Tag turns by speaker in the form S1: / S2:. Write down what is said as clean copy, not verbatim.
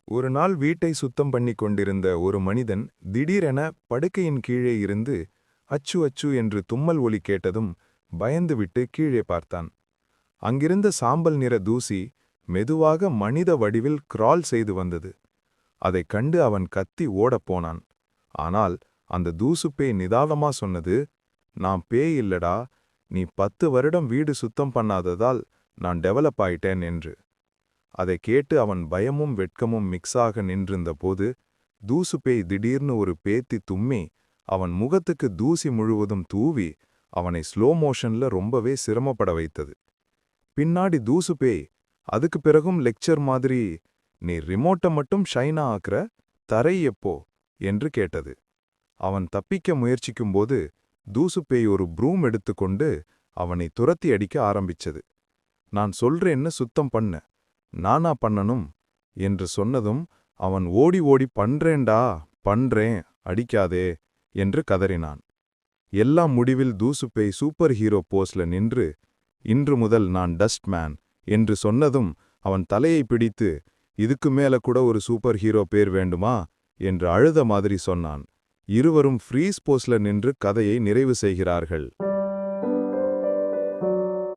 S1: ஒரு நாள் வீட்டை சுத்தம் பண்ணிக் கொண்டிருந்த ஒரு மனிதன் திடீரென படுக்கையின் கீழே இருந்து அச்சு அச்சு என்று தும்மல் ஒலி கேட்டதும் பயந்துவிட்டு கீழே பார்த்தான். அங்கிருந்த சாம்பல் நிற தூசி மெதுவாக மனித வடிவில் கிரால் செய்து வந்தது. அதைக் கண்டு அவன் கத்தி ஓடப் போனான். ஆனால் அந்த தூசுப்பேய் நிதானமா சொன்னது, "நான் பேய் இல்லடா, நீ 10 வருடம் வீடு சுத்தம் பண்ணாததால் நான் டெவலப் ஆயிட்டேன்" என்று. அதை கேட்டு அவன் பயமும் வெட்கமும் மிக்ஸாக நின்றிருந்த போது தூசுப்பேய் திடீர்னு ஒரு பேத்தி தும்மி அவன் முகத்துக்கு தூசி முழுவதும் தூவி அவனை ஸ்லோ மோஷன்ல ரொம்பவே சிரமப்பட வைத்தது. பின்னாடி தூசுப்பேய், "அதுக்கு பிறகும் லெக்சர் மாதிரி, நீ ரிமோட்டை மட்டும் ஷைனா ஆக்குற, தரை எப்போ?" என்று கேட்டது. அவன் தப்பிக்க முயற்சிக்கும்போது தூசுப்பேய் ஒரு ப்ரூம் எடுத்துக்கொண்டு அவனை துரத்தி அடிக்க ஆரம்பிச்சது. "நான் சொல்றேன்னு சுத்தம் பண்ண, நானா பண்ணணும்" என்று சொன்னதும் அவன் ஓடி ஓடி, "பண்றேன்டா, பண்றேன், அடிக்காதே" என்று கதறினான். எல்லாம் முடிவில் தூசுப்பேய் சூப்பர் ஹீரோ போஸ்ல நின்று, "இன்று முதல் நான் டஸ்ட் மேன்" என்று சொன்னதும் அவன் தலையை பிடித்து, "இதுக்கு மேல கூட ஒரு சூப்பர் ஹீரோ பேர் வேண்டுமா?" என்று அழுத மாதிரி சொன்னான். இருவரும் ஃப்ரீஸ் போஸ்ல நின்று கதையை நிறைவு செய்கிறார்கள்.